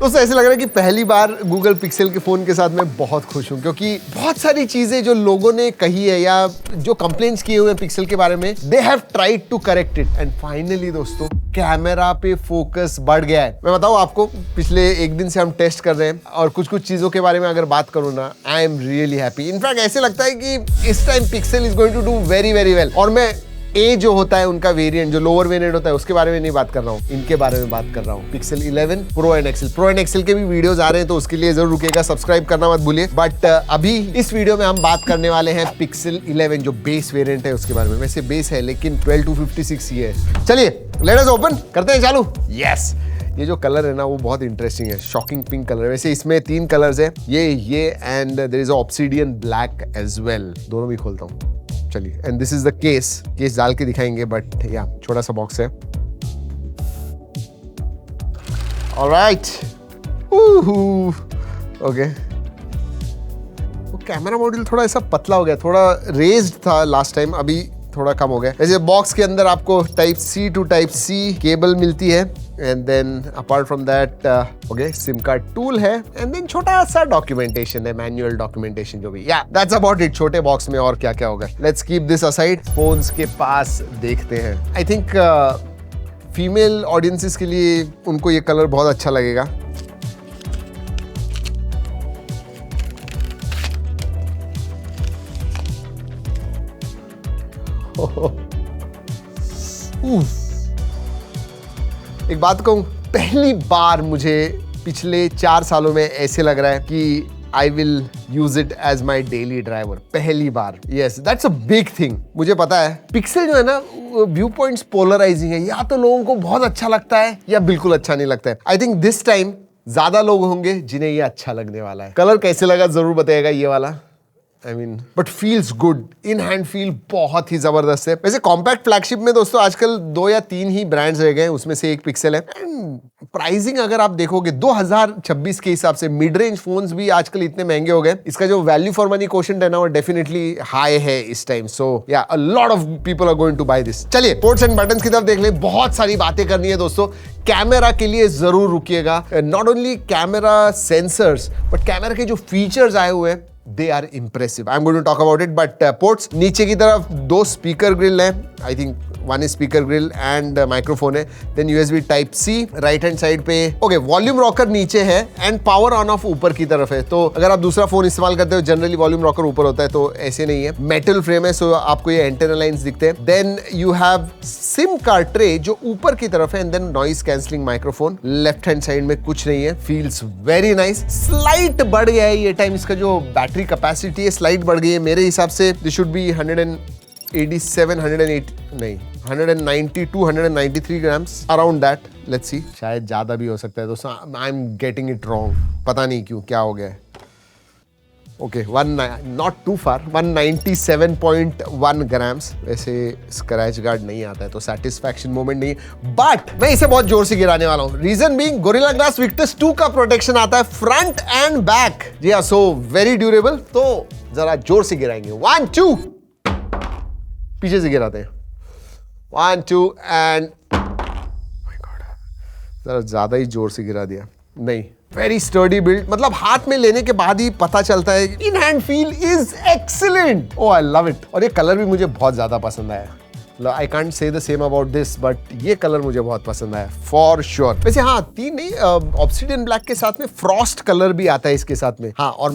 दोस्तों ऐसे लग रहा है कि पहली बार गूगल पिक्सल के फोन के साथ मैं बहुत खुश हूँ, क्योंकि बहुत सारी चीजें जो लोगों ने कही है या जो कंप्लेंट्स किए हुए हैं पिक्सल के बारे में, they have tried to correct it and finally दोस्तों कैमरा पे फोकस बढ़ गया है। मैं बताऊं आपको, पिछले एक दिन से हम टेस्ट कर रहे हैं और कुछ कुछ चीजों के बारे में अगर बात करूं ना, I am really happy. In fact ऐसे लगता है कि इस time Pixel is going to do very very well. और मैं ए जो होता है उनका वेरिएंट, जो लोअर वेरिएंट होता है, उसके बारे में नहीं बात कर रहा हूँ, इनके बारे में बात कर रहा हूँ। Pixel 11 Pro and XL, Pro and XL के भी वीडियोस आ रहे हैं तो उसके लिए जरूर रुकेगा, सब्सक्राइब करना मत भूलिए। बट अभी इस वीडियो में हम बात करने वाले हैं पिक्सल 11 जो बेस वेरिएंट है उसके बारे में। वैसे बेस है लेकिन 12256 ही है। चलिए लेट अस ओपन करते हैं, चालू। यस, ये जो कलर है ना वो बहुत इंटरेस्टिंग है, शॉकिंग पिंक कलर है। वैसे इसमें 3 कलर्स है, ये and there is obsidian black as well. दोनों भी खोलता हूँ, चलिए। And this is the case डाल के दिखाएंगे, बट या छोटा सा बॉक्स है। Alright, okay. वो कैमरा मॉड्यूल थोड़ा ऐसा पतला हो गया, थोड़ा रेज्ड था लास्ट टाइम, अभी थोड़ा कम हो गया। ऐसे बॉक्स के अंदर आपको type C to type C cable मिलती है and then apart from that okay SIM card tool है एंड देन छोटा सा डॉक्यूमेंटेशन है, मैनुअल डॉक्यूमेंटेशन जो भी। या दैट्स अबाउट इट छोटे बॉक्स में। और क्या क्या होगा, let's keep this aside, phones के पास देखते हैं। आई थिंक फीमेल ऑडियंसेस के लिए उनको ये कलर बहुत अच्छा लगेगा। एक बात कहूं, पहली बार मुझे पिछले 4 सालों में ऐसे लग रहा है कि I will use it as my daily driver. पहली बार, yes, that's a big thing. मुझे पता है पिक्सल जो है ना, व्यू पॉइंट्स पोलराइजिंग है, या तो लोगों को बहुत अच्छा लगता है या बिल्कुल अच्छा नहीं लगता है। आई थिंक दिस टाइम ज्यादा लोग होंगे जिन्हें ये अच्छा लगने वाला है। कलर कैसे लगा जरूर बताइएगा ये वाला। I mean, but feels good, in hand feel बहुत ही जबरदस्त है। वैसे कॉम्पैक्ट फ्लैगशिप में दोस्तों आजकल 2 या 3 ही ब्रांड्स रह गए हैं, उसमें से एक पिक्सल है। एंड प्राइसिंग अगर आप देखोगे 2026 के हिसाब से मिड रेंज फोन्स भी आजकल इतने महंगे हो गए, इसका जो वैल्यू फॉर मनी क्वोशंट है ना वो डेफिनेटली हाई है इस time. So yeah a lot of people are going to buy this. चलिए पोर्ट्स एंड बटन्स की तरफ देख ले, बहुत सारी बातें करनी है दोस्तों। कैमरा के लिए जरूर रुकिएगा, not only camera sensors but camera के जो फीचर्स आए हुए हैं they are impressive. I'm going to talk about it, but ports नीचे की तरफ 2 स्पीकर ग्रिल है। I think one is speaker grill and microphone है। Then USB Type C right hand side पे। ओके, वॉल्यूम रॉकर नीचे है and power on of ऊपर की तरफ है। तो अगर आप दूसरा फोन इस्तेमाल करते हो जनरली वॉल्यूम रॉकर ऊपर होता है, तो ऐसे नहीं है। मेटल फ्रेम है, सो आपको ये एंटेना लाइंस दिखते हैं। Then you have SIM card tray जो ऊपर की तरफ है and then noise cancelling microphone. Left hand side में कुछ नहीं है, फील्स वेरी नाइस। स्लाइट बढ़ गया है ये टाइम, इसका जो बैटरी कैपेसिटी है स्लाइट बढ़ गई है। मेरे हिसाब से दिस शुड बी 187 108 नहीं 192 193 grams around that. Let's see, शायद ज्यादा भी हो सकता है दोस्तों। I am getting it wrong, पता नहीं क्यों, क्या हो गया है। Okay, not too far, 197.1 grams. वैसे स्क्रैच गार्ड नहीं आता है तो सेटिस्फैक्शन मोमेंट नहीं, बट मैं इसे बहुत जोर से गिराने वाला हूं। Reason being Gorilla Glass Victus 2 का प्रोटेक्शन आता है फ्रंट एंड बैक। जी हाँ, सो वेरी ड्यूरेबल। तो जरा जोर से गिराएंगे। 1 2, पीछे से गिराते हैं। 1 2 एंड जरा ज्यादा ही जोर से गिरा दिया। नहीं, वेरी स्टर्डी बिल्ड, मतलब हाथ में लेने के बाद ही पता चलता है। In hand feel is excellent. Oh I love it. और ये कलर भी मुझे बहुत ज्यादा पसंद आया। I can't say the same about this, but ये कलर मुझे बहुत पसंद आया फॉर श्योर। वैसे हाँ, 3 नहीं, ऑब्सिडियन ब्लैक के साथ में फ्रॉस्ट कलर भी आता है इसके साथ में। हाँ, और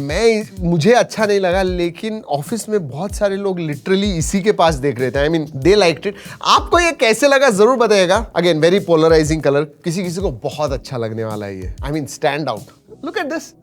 मुझे अच्छा नहीं लगा, लेकिन ऑफिस में बहुत सारे लोग लिटरली इसी के पास देख रहे थे। I mean they liked it. आपको ये कैसे लगा जरूर बताइएगा। अगेन वेरी पोलराइजिंग कलर, किसी किसी को बहुत अच्छा लगने वाला है ये। I mean stand out, look at this.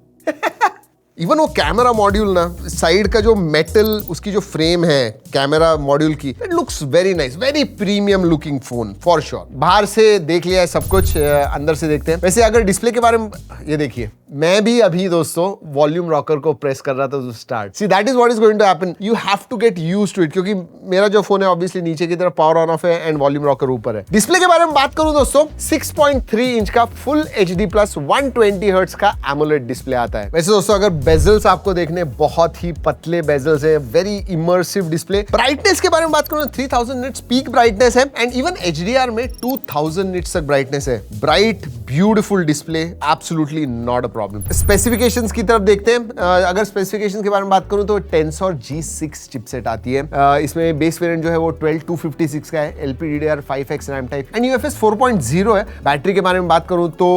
Even वो कैमरा मॉड्यूल ना, साइड का जो मेटल उसकी जो फ्रेम है कैमरा मॉड्यूल की, it looks very nice, very premium looking phone for sure. बाहर से देख लिया है सब कुछ, अंदर से देखते हैं। वैसे अगर डिस्प्ले के बारे में, ये देखिए मैं भी अभी दोस्तों वॉल्यूम रॉकर को प्रेस कर रहा था तो start. See that is what is going to happen, you have to get used to it, क्योंकि मेरा जो फोन है ऑब्वियसली नीचे की तरफ पावर ऑन ऑफ है एंड वॉल्यूम रॉकर ऊपर है। डिस्प्ले के बारे में बात करूं दोस्तों, 6.3 इंच का फुल HD प्लस 120 हर्ट्ज का एमोलेड डिस्प्ले आता है। वैसे दोस्तों अगर बेजल्स आपको देखने, बहुत ही पतले बेजल्स है, वेरी इमर्सिव डिस्प्ले। ब्राइटनेस के बारे में बात करूं, 3000 निट्स पीक ब्राइटनेस है एंड इवन HDR में 2000 निट्स तक ब्राइटनेस है। Bright beautiful display, absolutely not a problem. Specifications की तरफ देखते हैं। अगर स्पेसिफिकेशंस के बारे में बात करूं तो Tensor G6 चिपसेट आती है। इसमें बेस वेरिएंट जो है वो 12256 का है, LPDDR5X RAM type and UFS 4.0 है। बैटरी के बारे में बात करूं तो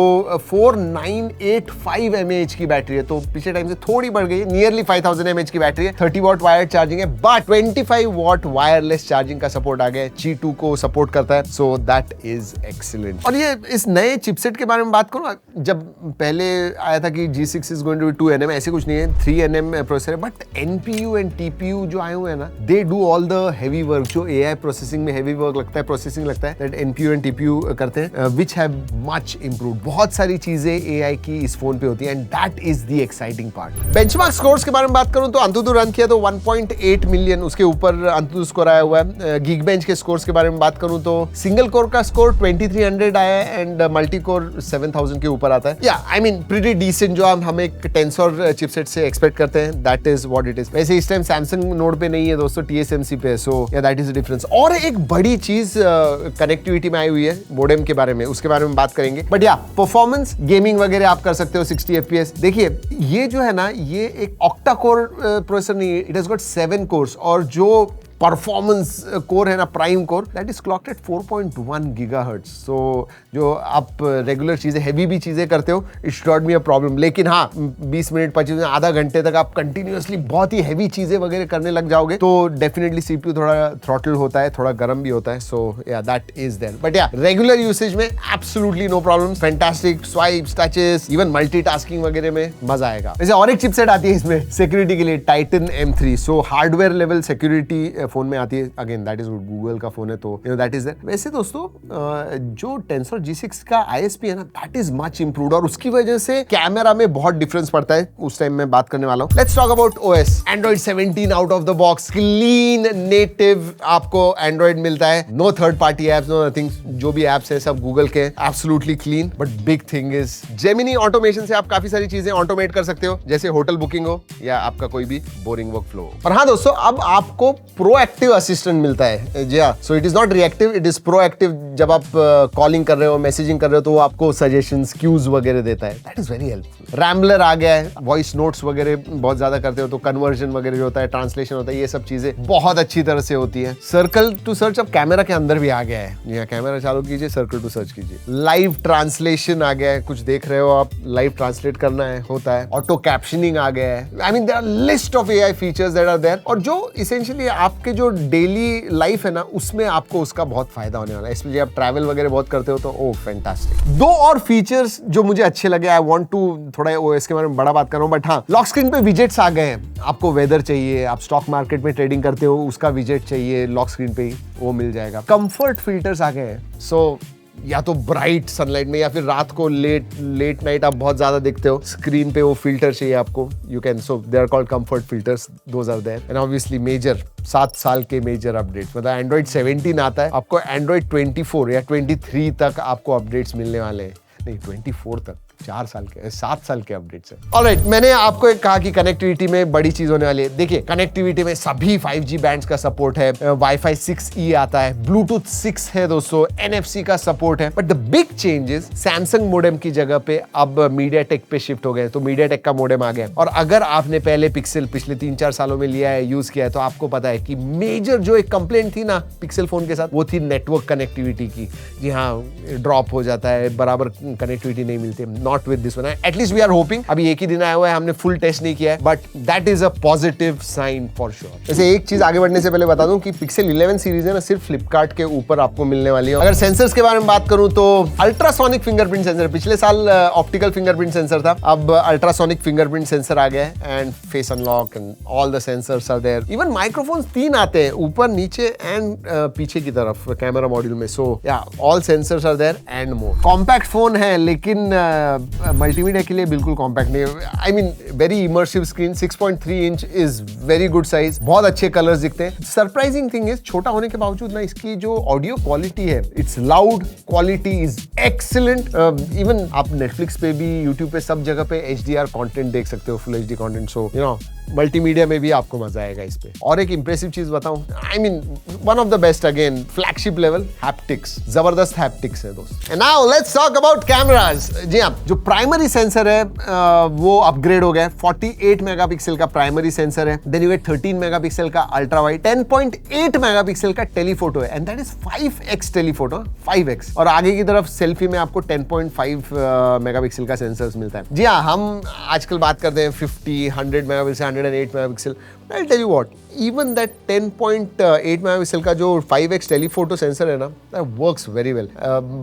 4985 mAh की बैटरी है, तो पिछले टाइम से थोड़ी बढ़ गई है, नियरली 5000 mAh की बैटरी है। 30 वॉट वायर्ड चार्जिंग है, बट 25 वॉट वायरलेस चार्जिंग का सपोर्ट आ गया है, Qi2 को सपोर्ट करता है, सो दैट इज एक्सीलेंट। और ये इस नए चिपसेट के बारे में बात करूं, जब पहले आया था कि G6 is going to be 2nm, ऐसे कुछ नहीं है, 3nm प्रोसेसर है, बट NPU एंड TPU जो आए हुए हैं ना, they do all the heavy work. जो AI प्रोसेसिंग में हेवी वर्क लगता है, प्रोसेसिंग लगता है, दैट NPU एंड TPU करते हैं, विच हैव मच इंप्रूव्ड। बहुत सारी चीजें AI की इस फोन पे होती है and that is the exciting part. Benchmark scores के बारे में बात करूं तो अंतुतु रन किया तो 1.8 मिलियन, उसके ऊपर अंतुतु स्कोर आया हुआ है। Geekbench के स्कोर्स के बारे में बात करूं तो सिंगल कोर का स्कोर 2300 आया है एंड मल्टी कोर 7000 के ऊपर आता है। या आई मीन प्रीटी डिसेंट जो हम एक टेंसर चिपसेट से एक्सपेक्ट करते हैं, that is what it is. वैसे इस टाइम सैमसंग नोड पे नहीं है दोस्तों, TSMC पे है, so yeah that is the difference. और एक बड़ी चीज कनेक्टिविटी में आई हुई है, मोडेम के बारे में, उसके बारे में बात करेंगे। बट या परफॉर्मेंस गेमिंग वगैरह आप कर सकते हो 60 FPS। देखिए ये जो है ना, ये एक ऑक्टा कोर प्रोसेसर नहीं है, इट हैज गॉट 7 कोर्स, और जो परफॉर्मेंस कोर है ना, prime core, that is clocked at 4.1 gigahertz. So जो आप रेगुलर चीजें, हेवी भी चीजें करते हो, it should not be a problem. लेकिन हाँ, 20 मिनट 25 मिनट आधा घंटे तक आप कंटिन्यूअसली बहुत ही हेवी चीजें वगैरह करने लग जाओगे तो डेफिनेटली CPU थोड़ा थ्रॉटल होता है, थोड़ा गर्म भी होता है। So yeah that is there, but yeah regular usage में absolutely no problem, fantastic swipes, touches, even multitasking वगैरह में मजा आएगा। वैसे और एक चिपसेट आती है इसमें सिक्योरिटी के लिए, Titan M3। So hardware level security phone में आती है। अगेन दैट इज गूगल का फोन है, तो you know that is there. वैसे दोस्तों जो Tensor G6 का ISP है ना, दैट इज मच इंप्रूव्ड, और उसकी वजह से कैमरा में बहुत डिफरेंस पड़ता है, उस टाइम में बात करने वाला हूं। Let's talk about OS। Android 17 out of the box, clean native आपको Android मिलता है, no third party apps, no nothing, जो भी एप्स है सब गूगल के, absolutely clean. But big thing is Gemini automation से आप काफी सारी चीजें ऑटोमेट कर सकते हो, जैसे होटल बुकिंग हो या आपका कोई भी बोरिंग वर्क फ्लो हो। और हाँ दोस्तों, अब आपको प्रोएक्टिव असिस्टेंट मिलता है। जी हाँ, so it is not reactive, it is proactive. जब आप कॉलिंग कर रहे हो, मैसेजिंग कर रहे हो, तो वो आपको सजेशंस, क्यूज वगैरह देता है, दैट इज वेरी हेल्पफुल। रैम्बलर आ गया है, वॉइस नोट्स वगैरह बहुत ज्यादा करते हो तो कन्वर्जन वगैरह जो होता है, ट्रांसलेशन होता है, ये सब चीजें बहुत अच्छी तरह से होती है। सर्कल टू सर्च अब कैमरा के अंदर भी आ गया है। जी हाँ, कैमरा चालू कीजिए, सर्कल टू सर्च कीजिए। लाइव ट्रांसलेशन आ गया है, कुछ देख रहे हो आप, लाइव ट्रांसलेट करना है, होता है। ऑटो कैप्शनिंग आ गया है। I mean there are list of AI features that are there, और जो इसेंशियली आपके जो डेली लाइफ है ना, उसमें आपको उसका बहुत फायदा होने वाला है, इसलिए आप ट्रैवल वगैरह बहुत करते हो तो ओह फैंटास्टिक। दो और फीचर्स जो मुझे अच्छे लगे, आई वांट टू थोड़ा OS के बारे में बड़ा बात कर रहा हूं, बट हाँ, लॉक स्क्रीन पे विजेट्स आ गए हैं। आपको वेदर चाहिए, आप स्टॉक मार्केट में ट्रेडिंग करते हो, उसका विजेट चाहिए, लॉक स्क्रीन पे ही वो मिल जाएगा। कंफर्ट फिल्टर्स आ गए हैं, सो या तो ब्राइट सनलाइट में या फिर रात को लेट नाइट आप बहुत ज्यादा देखते हो, स्क्रीन पे वो फिल्टर चाहिए आपको, you can, so they are called comfort filters, those are there. And obviously major 7 साल के मेजर अपडेट्स, मतलब Android 17 आता है, आपको Android 24 या 23 तक आपको अपडेट्स मिलने वाले हैं, नहीं 24 तक, 4 साल के, 7 साल के अपडेट्स है। ऑलराइट, मैंने आपको एक कहा कि कनेक्टिविटी में बड़ी चीज होने वाली है। देखिए, कनेक्टिविटी में सभी 5G बैंड्स का सपोर्ट है, Wi-Fi 6E आता है, Bluetooth 6 है दोस्तों, NFC का सपोर्ट है। But the big changes, Samsung modem की जगह पे अब MediaTek पे शिफ्ट हो गए, तो MediaTek का मोडेम आ गया। और अगर आपने पहले पिक्सल पिछले 3-4 सालों में लिया है, यूज किया है, तो आपको पता है कि मेजर जो एक कंप्लेंट थी ना पिक्सल फोन के साथ, वो थी नेटवर्क कनेक्टिविटी की। जी हाँ, ड्रॉप हो जाता है, बराबर कनेक्टिविटी नहीं मिलती। Not with this one, at least we are hoping. अभी एक ही दिन आया हुआ है, हमने फुल टेस्ट नहीं किया है, but that is a positive sign for sure. वैसे एक चीज आगे बढ़ने से पहले बता दूं कि पिक्सल 11 सीरीज है ना, सिर्फ फ्लिपकार्ट के ऊपर आपको मिलने वाली है। अगर सेंसर्स के बारे में बात करूं तो अल्ट्रासोनिक फिंगरप्रिंट सेंसर, पिछले साल ऑप्टिकल फिंगरप्रिंट सेंसर था, अब अल्ट्रासोनिक फिंगरप्रिंट सेंसर आ गया है, and face unlock and all the sensors are there. Even microphones 3 आते हैं, ऊपर, नीचे एंड पीछे की तरफ कैमरा मॉड्यूल में। So yeah all sensors are there and more. Compact phone है, लेकिन मल्टीमीडिया के लिए बिल्कुल कॉम्पैक्ट नहीं है। I mean very immersive screen, 6.3 inch is very good size, बहुत अच्छे कलर्स दिखते हैं। सरप्राइजिंग थिंग इज छोटा होने के बावजूद ना इसकी जो ऑडियो क्वालिटी है, it's loud, quality is excellent. Even आप नेटफ्लिक्स पे भी, यूट्यूब पे, सब जगह पे HDR कंटेंट देख सकते हो, full HD content. So you know multimedia में भी आपको मजा आएगा इस पे। और एक इंप्रेसिव चीज बताऊं, I mean one of the best, again flagship level haptics, जबरदस्त हैप्टिक्स है दोस्त। And now let's talk about cameras. जी हाँ, जो प्राइमरी सेंसर है वो अपग्रेड हो गया। 48 मेगापिक्सल का प्राइमरी सेंसर है, देन यू गेट 13 मेगापिक्सल का अल्ट्रा वाइड, 10.8 मेगापिक्सल का टेलीफोटो है, and that is 5x telephoto, 5x। और आगे की तरफ सेल्फी में आपको 10.5 मेगापिक्सल का सेंसर मिलता है। जी हाँ, हम आजकल बात करते हैं 50, 100 megapixel, 108 megapixel. I'll tell you what, even that 10.8 megapixel का जो 5x टेलीफोटो सेंसर है ना, that works very well.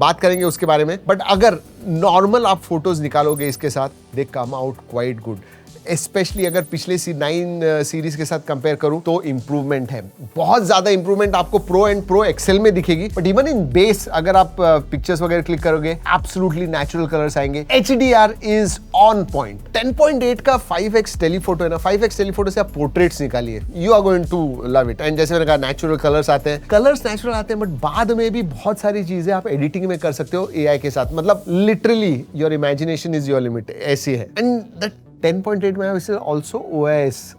बात करेंगे उसके बारे में, बट अगर नॉर्मल आप फोटोज निकालोगे इसके साथ, they come out quite good. Specially अगर पिछले C9 सीरीज के साथ कंपेयर करूं तो इंप्रूवमेंट है, बहुत ज्यादा इंप्रूवमेंट आपको प्रो एंड प्रो एक्सेल में दिखेगी। बट इवन इन बेस अगर आप पिक्चर्स वगैरह क्लिक करोगे, एब्सोल्युटली नेचुरल कलर्स आएंगे। HDR is on point. 10.8 का 5x टेलीफोटो है ना, 5x टेलीफोटो से आप पोर्ट्रेट्स निकालिए, you are going to love it. And जैसे मैंने कहा, नेचुरल कलर्स आते हैं, कलर्स नेचुरल आते हैं, बट बाद में भी बहुत सारी चीजें आप एडिटिंग में कर सकते हो AI के साथ। मतलब literally your imagination is your limit, ऐसी है। And that 10.8 megapixel also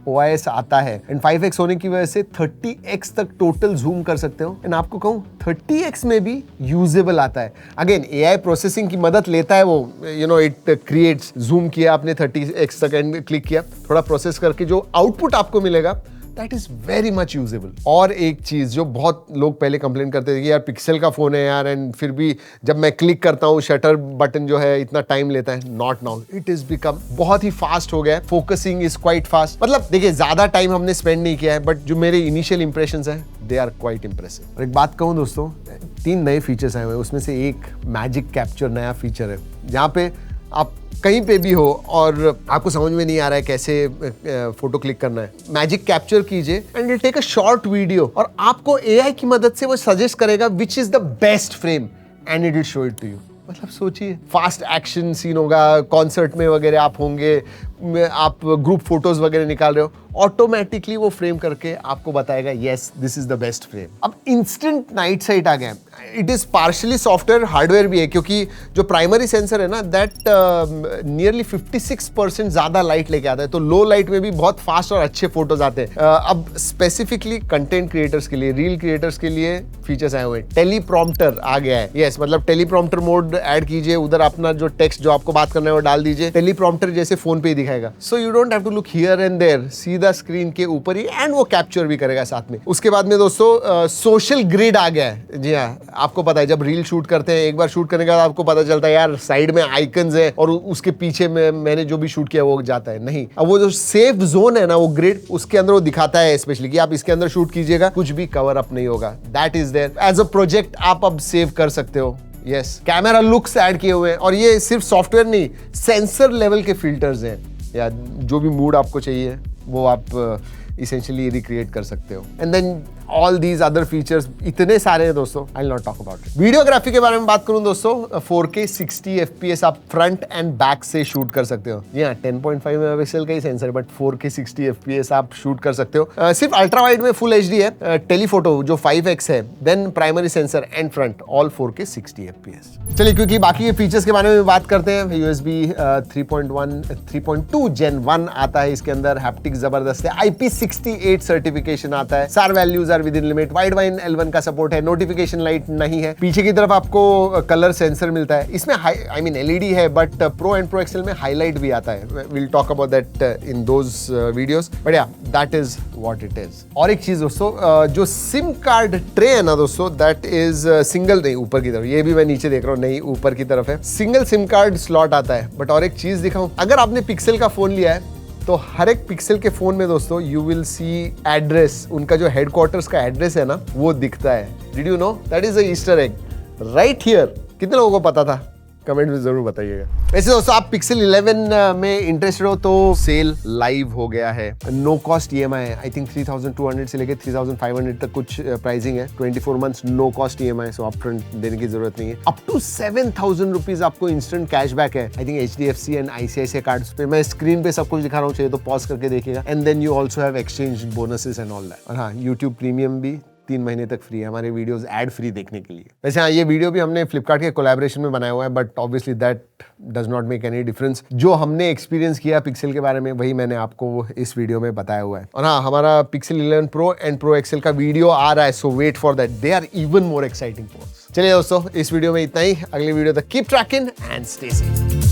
OIS आता है, एंड 5x होने की वजह से 30x तक टोटल जूम कर सकते हो। एंड आपको कहूँ 30x में भी यूजेबल आता है। अगेन AI प्रोसेसिंग की मदद लेता है वो, you know it creates, zoom किया आपने 30x तक एंड क्लिक किया, थोड़ा प्रोसेस करके जो आउटपुट आपको मिलेगा, that is very much usable. और एक चीज जो बहुत लोग पहले कंप्लेन करते थे कि यार पिक्सल का फोन है यार, एंड फिर भी जब मैं क्लिक करता हूँ शटर बटन जो है इतना टाइम लेता है। Not now, it is become बहुत ही फास्ट हो गया है, फोकसिंग इज क्वाइट फास्ट। मतलब देखिए, ज्यादा टाइम हमने स्पेंड नहीं किया है, बट जो मेरे इनिशियल इंप्रेशंस है, दे आर क्वाइट इंप्रेसिव। और एक बात कहूँ दोस्तों, 3 नए फीचर्स आए हुए हैं, उसमें से एक मैजिक कैप्चर नया फीचर है, जहाँ पे आप कहीं पे भी हो और आपको समझ में नहीं आ रहा है कैसे फोटो क्लिक करना है, मैजिक कैप्चर कीजिए and it take a short video, और आपको AI की मदद से वो सजेस्ट करेगा which is the best frame, and it will show it to you. मतलब सोचिए, फास्ट एक्शन सीन होगा, कॉन्सर्ट में वगैरह आप होंगे, आप ग्रुप फोटोज वगैरह निकाल रहे हो, ऑटोमेटिकली वो फ्रेम करके आपको बताएगा yes this is the best frame. अब इंस्टेंट नाइट साइट आ गया, it is partially software, hardware भी है, क्योंकि जो प्राइमरी सेंसर है ना, दैट नियरली 56% ज्यादा लाइट लेके आता है, तो लो लाइट में भी बहुत फास्ट और अच्छे फोटोज आते हैं। अब स्पेसिफिकली कंटेंट क्रिएटर्स के लिए, रील क्रिएटर्स के लिए फीचर्स आए हुए हैं। टेलीप्रॉम्प्टर आ गया है, यस मतलब टेलीप्रॉम्प्टर मोड ऐड कीजिए, उधर अपना जो टेक्स्ट जो आपको बात करना है वो डाल दीजिए, टेलीप्रॉम्प्टर जैसे फोन पे ही दिखाएगा। So you don't have to look here and there, सीधा स्क्रीन के ऊपर ही, एंड वो कैप्चर भी करेगा साथ में। उसके बाद में दोस्तों सोशल ग्रिड आ गया है। जी हाँ, आपको पता है जब रील शूट करते हैं, एक बार शूट करने के बाद आपको पता चलता है यार साइड में आइकन्स है और उसके पीछे में मैंने जो भी शूट किया वो जाता है, नहीं। अब वो जो सेफ जोन है ना, वो ग्रिड, उसके अंदर वो दिखाता है स्पेशली कि आप इसके अंदर शूट कीजिएगा, कुछ भी कवर अप नहीं होगा। That is there as a project, आप अब सेव कर सकते हो। यस, कैमरा लुक्स ऐड किए हुए हैं, और ये सिर्फ सॉफ्टवेयर नहीं, सेंसर लेवल के फिल्टर्स हैं, या जो भी मूड आपको चाहिए वो आप इसेंशियली रिक्रिएट कर सकते हो। And then all these other features इतने सारे हैं दोस्तों, I will not talk about it. Videography के बारे में बात करूं दोस्तों, 4K 60 FPS आप फ्रंट एंड बैक से शूट कर सकते हो। जी हाँ, 10.5 मेगापिक्सल का ही सेंसर है, बट 4K 60 FPS आप शूट कर सकते हो। सिर्फ अल्ट्रा वाइड में फुल HD है, टेलीफोटो जो 5x है, then primary sensor and front all 4K 60 FPS। चलिए, क्योंकि बाकी के फीचर्स के बारे में बात करते हैं। USB 3.2 Gen 1 आता है इसके अंदर, हैप्टिक जबरदस्त है, IP68 सर्टिफिकेशन आता है, सार values with in limit, wide wine L1 का सपोर्ट है, नोटिफिकेशन लाइट नहीं है, पीछे की तरफ आपको कलर सेंसर मिलता है। इसमें आई मीन LED है, but pro and pro XL में हाईलाइट भी आता है। Will talk about that in those videos, but yeah that is what it is. और एक चीज दोस्तों, जो सिम कार्ड ट्रे है ना दोस्तों, दैट इज सिंगल, नहीं ऊपर की तरफ, ये भी मैं नीचे देख रहा हूँ, नहीं ऊपर की तरफ है, सिंगल सिम कार्ड स्लॉट आता है। बट और एक चीज दिखाऊं, अगर आपने पिक्सल का फोन लिया है तो हर एक पिक्सल के फोन में दोस्तों यू विल सी एड्रेस, उनका जो हेडक्वार्टर्स का एड्रेस है ना, वो दिखता है। Did you know that is a Easter egg right here? कितने लोगों को पता था? कमेंट में जरूर बताइएगा। वैसे दोस्तों आप पिक्सल 11 में इंटरेस्टेड हो तो सेल लाइव हो गया है, नो कॉस्ट EMI है। आई थिंक 3200 से लेके 3500 तक कुछ प्राइसिंग है। 24 मंथ्स नो कॉस्ट EMI, सो अपफ्रंट देने की जरूरत नहीं है। अप टू 7000 रुपीज आपको इंस्टेंट कैशबैक है। I think HDFC and ICICI cards पे। मैं स्क्रीन पे सब कुछ दिखा रहा हूँ, चाहिए तो पॉज करके देखिएगा। And then you also have exchange bonuses and all that. और हाँ, YouTube प्रीमियम भी 3 महीने तक फ्री है हमारे वीडियोस एड फ्री देखने के लिए। वैसे हाँ, ये वीडियो भी हमने फ्लिपकार्ट के कोलैबोरेशन में बनाया हुआ है, but obviously that does not make any difference. जो हमने एक्सपीरियंस किया पिक्सल के बारे में वही मैंने आपको इस वीडियो में बताया हुआ है। और हाँ, हमारा Pixel 11 Pro and Pro XL का वीडियो आ रहा है, so wait for that, they are even more exciting phones. चलिए दोस्तों, इस वीडियो में इतना ही। अगले वीडियो तक keep trekking and stay safe.